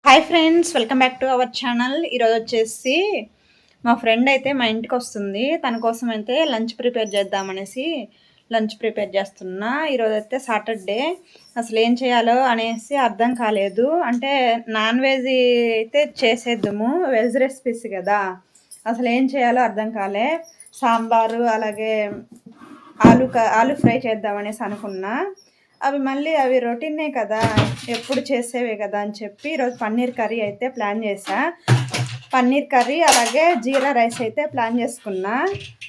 Hi friends, welcome back to our channel. ఈరోజు వచ్చేసి మా ఫ్రెండ్ అయితే మా ఇంటికి వస్తుంది. తన కోసం అయితే లంచ్ ప్రిపేర్ చేద్దామనేసి లంచ్ ప్రిపేర్ చేస్తున్నా. ఈరోజు అయితే సాటర్డే, అసలు ఏం చేయాలో అనేసి అర్థం కాలేదు. అంటే నాన్ వెజ్ అయితే చేసేద్దాము, వెజ్ రెసిపీస్ కదా, అసలు ఏం చేయాలో అర్థం కాలే. సాంబారు అలాగే ఆలు ఫ్రై చేద్దామనేసి అనుకున్నా. అవి రొటీనే కదా, ఎప్పుడు చేసేవే కదా అని చెప్పి ఈరోజు పన్నీర్ కర్రీ అయితే ప్లాన్ చేసా. పన్నీర్ కర్రీ అలాగే జీరా రైస్ అయితే ప్లాన్ చేసుకున్నా.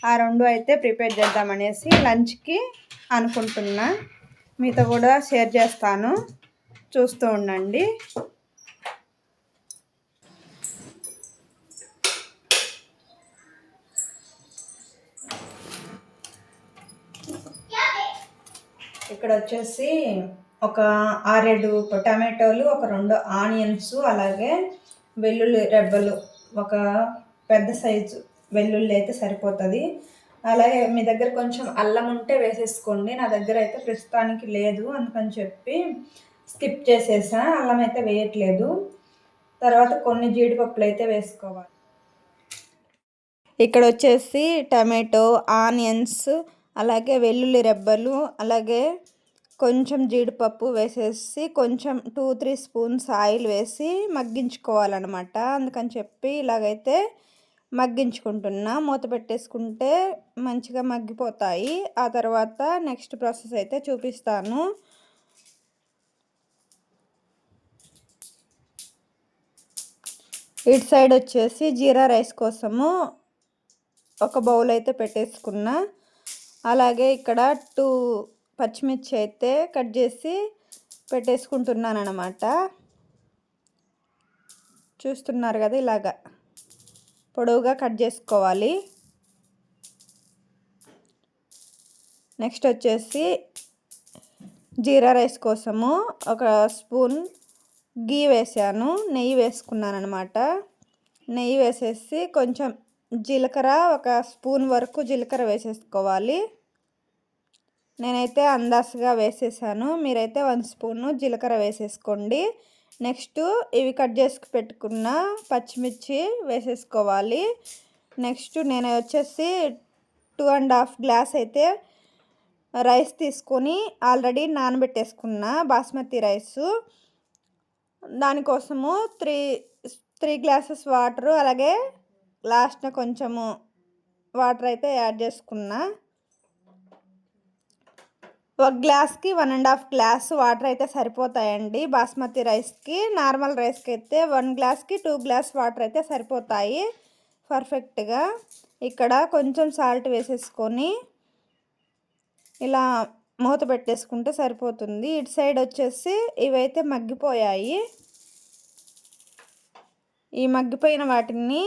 ఆ రెండు అయితే ప్రిపేర్ చేద్దామనేసి లంచ్కి అనుకుంటున్నా. మీతో కూడా షేర్ చేస్తాను, చూస్తూ ఉండండి. ఇక్కడ వచ్చేసి ఒక 6-7 టమాటోలు, ఒక 2 ఆనియన్స్, అలాగే వెల్లుల్లి రెబ్బలు, ఒక పెద్ద సైజు వెల్లుల్లి అయితే సరిపోతుంది. అలాగే మీ దగ్గర కొంచెం అల్లం ఉంటే వేసేసుకోండి. నా దగ్గర అయితే ప్రస్తుతానికి లేదు, అందుకని చెప్పి స్కిప్ చేసేసా, అల్లం అయితే వేయట్లేదు. తర్వాత కొన్ని జీడిపప్పులు అయితే వేసుకోవాలి. ఇక్కడ వచ్చేసి టమాటో, ఆనియన్స్, అలాగే వెల్లుల్లి రెబ్బలు, అలాగే కొంచెం జీడిపప్పు వేసేసి కొంచెం 2-3 స్పూన్స్ ఆయిల్ వేసి మగ్గించుకోవాలన్నమాట. అందుకని చెప్పి ఇలాగైతే మగ్గించుకుంటున్నా. మూత పెట్టేసుకుంటే మంచిగా మగ్గిపోతాయి. ఆ తర్వాత నెక్స్ట్ ప్రాసెస్ అయితే చూపిస్తాను. ఇటు సైడ్ వచ్చేసి జీరా రైస్ కోసము ఒక బౌల్ అయితే పెట్టేసుకున్నా. అలాగే ఇక్కడ 2 పచ్చిమిర్చి అయితే కట్ చేసి పెట్టేసుకుంటున్నాను అనమాట. చూస్తున్నారు కదా, ఇలాగా పొడవుగా కట్ చేసుకోవాలి. నెక్స్ట్ వచ్చేసి జీరా రైస్ కోసము ఒక స్పూన్ గీ వేసాను, నెయ్యి వేసుకున్నాను అనమాట. నెయ్యి వేసేసి కొంచెం జీలకర్ర, ఒక స్పూన్ వరకు జీలకర్ర వేసేసుకోవాలి. నేనైతే అందాజుగా వేసేసాను, మీరైతే 1 స్పూను జీలకర్ర వేసేసుకోండి. నెక్స్ట్ ఇవి కట్ చేసి పెట్టుకున్న పచ్చిమిర్చి వేసేసుకోవాలి. నెక్స్ట్ నేను వచ్చేసి 2.5 గ్లాస్ అయితే రైస్ తీసుకొని ఆల్రెడీ నానబెట్టేసుకున్న బాస్మతి రైసు. దానికోసము 3 గ్లాసెస్ వాటరు, అలాగే లాస్ట్న కొంచెము వాటర్ అయితే యాడ్ చేసుకున్నా. 1 గ్లాస్కి 1.5 గ్లాస్ వాటర్ అయితే సరిపోతాయండి బాస్మతి రైస్కి. నార్మల్ రైస్కి అయితే 1 గ్లాస్కి 2 గ్లాస్ వాటర్ అయితే సరిపోతాయి పర్ఫెక్ట్గా. ఇక్కడ కొంచెం సాల్ట్ వేసేసుకొని ఇలా మూత పెట్టేసుకుంటే సరిపోతుంది. ఇటు సైడ్ వచ్చేసి ఇవైతే మగ్గిపోయాయి. ఈ మగ్గిపోయిన వాటిని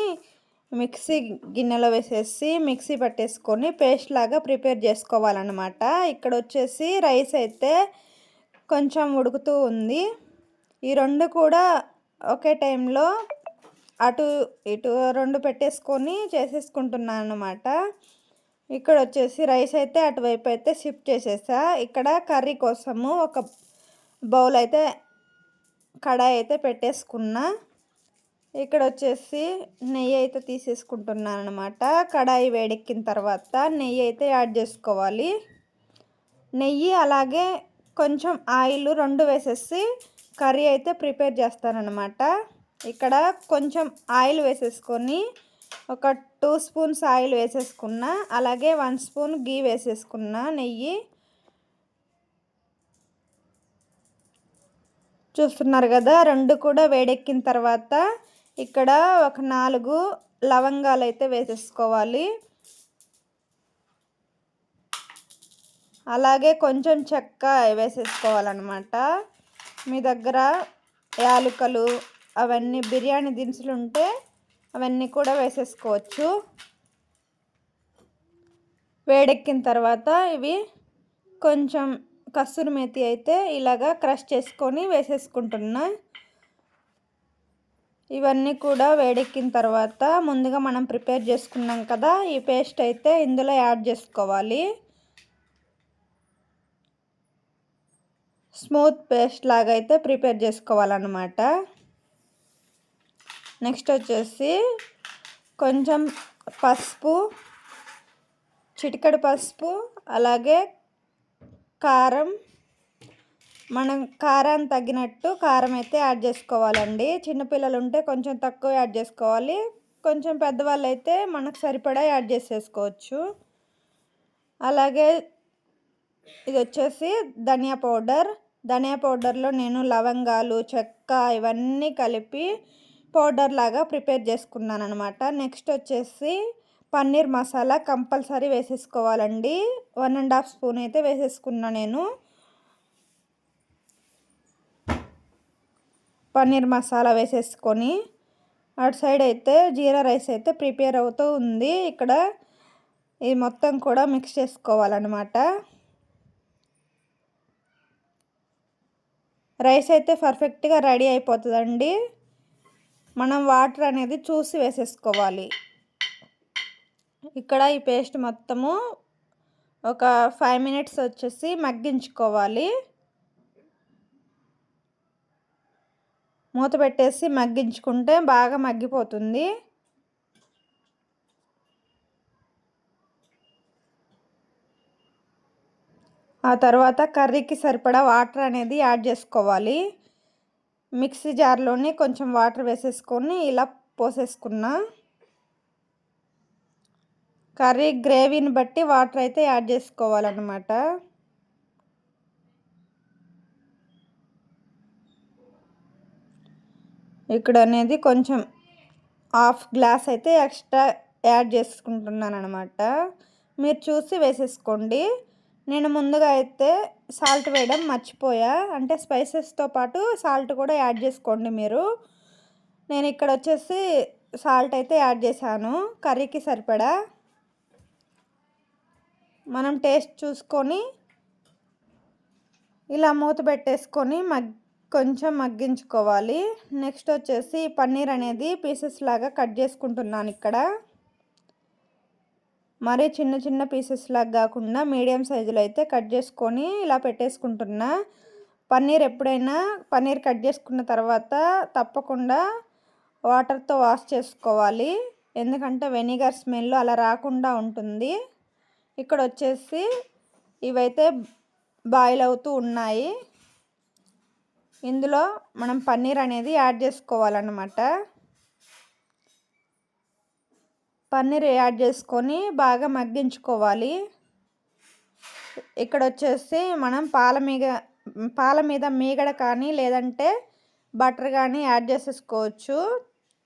మిక్సీ గిన్నెలో వేసేసి మిక్సీ పట్టేసుకొని పేస్ట్ లాగా ప్రిపేర్ చేసుకోవాలన్నమాట. ఇక్కడ వచ్చేసి రైస్ అయితే కొంచెం ఉడుకుతూ ఉంది. ఈ రెండు కూడా ఒకే టైంలో అటు ఇటు 2 పెట్టేసుకొని చేసేసుకుంటున్నాను అన్నమాట. ఇక్కడ వచ్చేసి రైస్ అయితే అటువైపు అయితే షిఫ్ట్ చేసేసా. ఇక్కడ కర్రీ కోసము ఒక బౌల్ అయితే కడాయి అయితే పెట్టేసుకున్నా. ఇక్కడ వచ్చేసి నెయ్యి అయితే తీసేసుకుంటున్నాను అనమాట. కడాయి వేడెక్కిన తర్వాత నెయ్యి అయితే యాడ్ చేసుకోవాలి. నెయ్యి అలాగే కొంచెం ఆయిల్ 2 వేసేసి కర్రీ అయితే ప్రిపేర్ చేస్తానన్నమాట. ఇక్కడ కొంచెం ఆయిల్ వేసేసుకొని ఒక 2 స్పూన్స్ ఆయిల్ వేసేసుకున్నా, అలాగే 1 స్పూన్ గీ వేసేసుకున్నా నెయ్యి. చూస్తున్నారు కదా, 2 కూడా వేడెక్కిన తర్వాత ఇక్కడ ఒక 4 లవంగాలు అయితే వేసేసుకోవాలి. అలాగే కొంచెం చెక్క వేసేసుకోవాలన్నమాట. మీ దగ్గర యాలకులు అవన్నీ బిర్యానీ దినుసులు ఉంటే అవన్నీ కూడా వేసేసుకోవచ్చు. వేడెక్కిన తర్వాత ఇవి కొంచెం కస్తూరి మేతి అయితే ఇలాగా క్రష్ చేసుకొని వేసేసుకుంటున్నా. ఇవన్నీ కూడా వేడెక్కిన తర్వాత ముందుగా మనం ప్రిపేర్ చేసుకున్నాం కదా, ఈ పేస్ట్ అయితే ఇందులో యాడ్ చేసుకోవాలి. స్మూత్ పేస్ట్ లాగా అయితే ప్రిపేర్ చేసుకోవాలన్నమాట. నెక్స్ట్ వచ్చేసి కొంచెం పసుపు, చిటికెడు పసుపు, అలాగే కారం, మనం కారం తగ్గినట్టు కారం అయితే యాడ్ చేసుకోవాలండి. చిన్నపిల్లలు ఉంటే కొంచెం తక్కువ యాడ్ చేసుకోవాలి, కొంచెం పెద్దవాళ్ళు అయితే మనకు సరిపడా యాడ్ చేసేసుకోవచ్చు. అలాగే ఇది వచ్చేసి ధనియా పౌడర్లో నేను లవంగాలు, చెక్క ఇవన్నీ కలిపి పౌడర్ లాగా ప్రిపేర్ చేసుకున్నాను అనమాట. నెక్స్ట్ వచ్చేసి పన్నీర్ మసాలా కంపల్సరీ వేసేసుకోవాలండి. 1.5 స్పూన్ అయితే వేసేసుకున్నా నేను. పన్నీర్ మసాలా వేసేసుకొని అటు సైడ్ అయితే జీరా రైస్ అయితే ప్రిపేర్ అవుతూ ఉంది. ఇక్కడ ఇది మొత్తం కూడా మిక్స్ చేసుకోవాలన్నమాట. రైస్ అయితే పర్ఫెక్ట్గా రెడీ అయిపోతుందండి. మనం వాటర్ అనేది చూసి వేసేసుకోవాలి. ఇక్కడ ఈ పేస్ట్ మొత్తము ఒక 5 మినిట్స్ వచ్చేసి మగ్గించుకోవాలి. మూత పెట్టేసి మగ్గించుకుంటే బాగా మగ్గిపోతుంది. ఆ తర్వాత కర్రీకి సరిపడా వాటర్ అనేది యాడ్ చేసుకోవాలి. మిక్సీ జార్లోని కొంచెం వాటర్ వేసేసుకొని ఇలా పోసేసుకున్నా. కర్రీ గ్రేవీని బట్టి వాటర్ అయితే యాడ్ చేసుకోవాలన్నమాట. ఇక్కడ అనేది కొంచెం 1/2 గ్లాస్ అయితే ఎక్స్ట్రా యాడ్ చేసుకుంటున్నాను అనమాట. మీరు చూసి వేసేసుకోండి. నేను ముందుగా అయితే సాల్ట్ వేయడం మర్చిపోయా, అంటే స్పైసెస్తో పాటు సాల్ట్ కూడా యాడ్ చేసుకోండి మీరు. నేను ఇక్కడ వచ్చేసి సాల్ట్ అయితే యాడ్ చేశాను కర్రీకి సరిపడా. మనం టేస్ట్ చూసుకొని ఇలా మూత పెట్టేసుకొని కొంచెం మగ్గించుకోవాలి. నెక్స్ట్ వచ్చేసి పన్నీర్ అనేది పీసెస్ లాగా కట్ చేసుకుంటున్నాను. ఇక్కడ మరీ చిన్న చిన్న పీసెస్ లాగా కాకుండా మీడియం సైజులో అయితే కట్ చేసుకొని ఇలా పెట్టేసుకుంటున్నా. పన్నీర్ కట్ చేసుకున్న తర్వాత తప్పకుండా వాటర్తో వాష్ చేసుకోవాలి, ఎందుకంటే వెనిగర్ స్మెల్ అలా రాకుండా ఉంటుంది. ఇక్కడ వచ్చేసి ఇవైతే బాయిల్ అవుతూ ఉన్నాయి. ఇందులో మనం పన్నీర్ అనేది యాడ్ చేసుకోవాలన్నమాట. పన్నీర్ యాడ్ చేసుకొని బాగా మగ్గించుకోవాలి. ఇక్కడ వచ్చేసి మనం పాల మీద మీగడ కానీ లేదంటే బటర్ కానీ యాడ్ చేసేసుకోవచ్చు.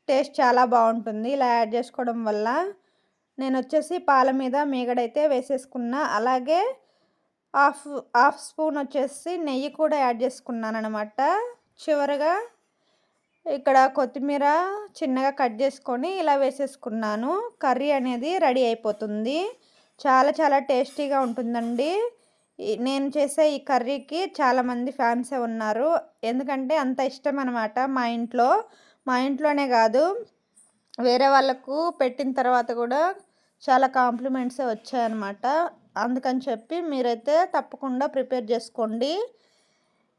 టేస్ట్ చాలా బాగుంటుంది ఇలా యాడ్ చేసుకోవడం వల్ల. నేను వచ్చేసి పాల మీద మీగడైతే వేసేసుకున్నా. అలాగే హాఫ్ స్పూన్ వచ్చేసి నెయ్యి కూడా యాడ్ చేసుకున్నాను అనమాట. చివరగా ఇక్కడ కొత్తిమీర చిన్నగా కట్ చేసుకొని ఇలా వేసేసుకున్నాను. కర్రీ అనేది రెడీ అయిపోతుంది. చాలా చాలా టేస్టీగా ఉంటుందండి. నేను చేసే ఈ కర్రీకి చాలామంది ఫ్యాన్సే ఉన్నారు, ఎందుకంటే అంత ఇష్టం అనమాట మా ఇంట్లోనే కాదు వేరే వాళ్ళకు పెట్టిన తర్వాత కూడా చాలా కాంప్లిమెంట్సే వచ్చాయన్నమాట. అందుకని చెప్పి మీరైతే తప్పకుండా ప్రిపేర్ చేసుకోండి.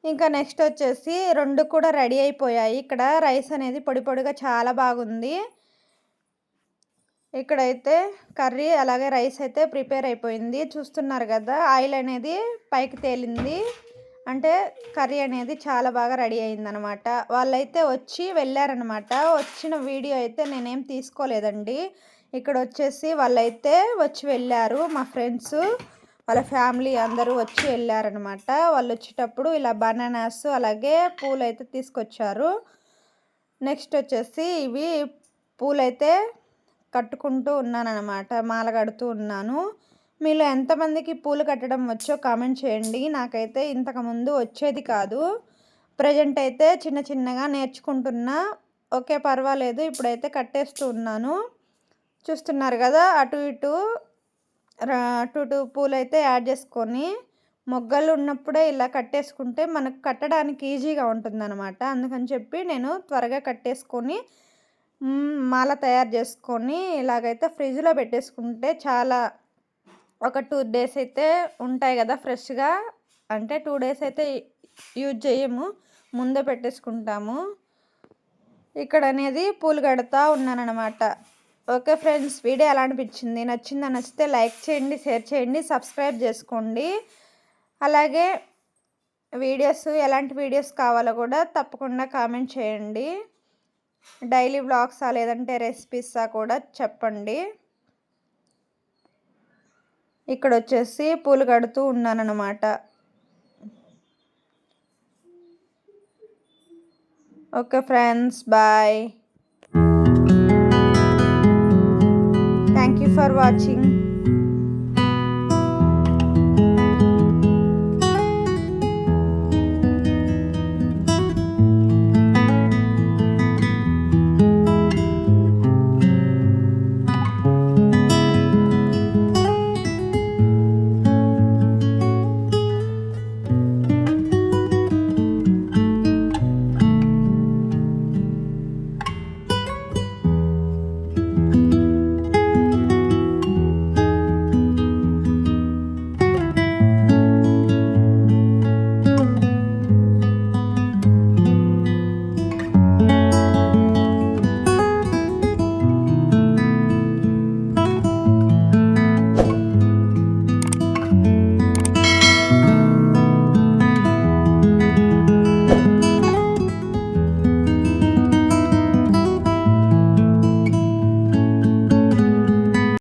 ఇంకా నెక్స్ట్ వచ్చేసి 2 కూడా రెడీ అయిపోయాయి. ఇక్కడ రైస్ అనేది పొడి పొడిగా చాలా బాగుంది. ఇక్కడైతే కర్రీ అలాగే రైస్ అయితే ప్రిపేర్ అయిపోయింది. చూస్తున్నారు కదా, ఆయిల్ అనేది పైకి తేలింది, అంటే కర్రీ అనేది చాలా బాగా రెడీ అయిందనమాట. వాళ్ళైతే వచ్చి వెళ్ళారనమాట. వచ్చిన వీడియో అయితే నేనేం తీసుకోలేదండి. ఇక్కడ వచ్చేసి వాళ్ళైతే వచ్చి వెళ్ళారు, మా ఫ్రెండ్స్ వాళ్ళ ఫ్యామిలీ అందరూ వచ్చి వెళ్ళారనమాట. వాళ్ళు వచ్చేటప్పుడు ఇలా బనానాస్ అలాగే పూలు అయితే తీసుకొచ్చారు. నెక్స్ట్ వచ్చేసి ఇవి పూలైతే కట్టుకుంటూ ఉన్నానన్నమాట, మాల కడుతూ ఉన్నాను. మీలో ఎంతమందికి పూలు కట్టడం వచ్చో కామెంట్ చేయండి. నాకైతే ఇంతకుముందు వచ్చేది కాదు, ప్రజెంట్ అయితే చిన్న చిన్నగా నేర్చుకుంటున్నా. ఓకే, పర్వాలేదు, ఇప్పుడైతే కట్టేస్తూ ఉన్నాను. చూస్తున్నారు కదా, అటు ఇటు పూలు అయితే యాడ్ చేసుకొని మొగ్గలు ఉన్నప్పుడే ఇలా కట్టేసుకుంటే మనకు కట్టడానికి ఈజీగా ఉంటుందన్నమాట. అందుకని చెప్పి నేను త్వరగా కట్టేసుకొని మాల తయారు చేసుకొని ఇలాగైతే ఫ్రిడ్జ్లో పెట్టేసుకుంటే చాలా ఒక 2 డేస్ అయితే ఉంటాయి కదా ఫ్రెష్గా. అంటే 2 డేస్ అయితే యూజ్ చేయము, ముందే పెట్టేసుకుంటాము. ఇక్కడ అనేది పూలు కడతా ఉన్నానన్నమాట. ఓకే ఫ్రెండ్స్, వీడియో ఎలా అనిపించింది? నచ్చితే లైక్ చేయండి, షేర్ చేయండి, సబ్స్క్రైబ్ చేసుకోండి. అలాగే ఎలాంటి వీడియోస్ కావాలో కూడా తప్పకుండా కామెంట్ చేయండి. డైలీ వ్లాగ్సా లేదంటే రెసిపీసా కూడా చెప్పండి. ఇక్కడ వచ్చేసి పూలు కడుతూ ఉన్నానన్నమాట. Okay friends, bye. Thank you for watching.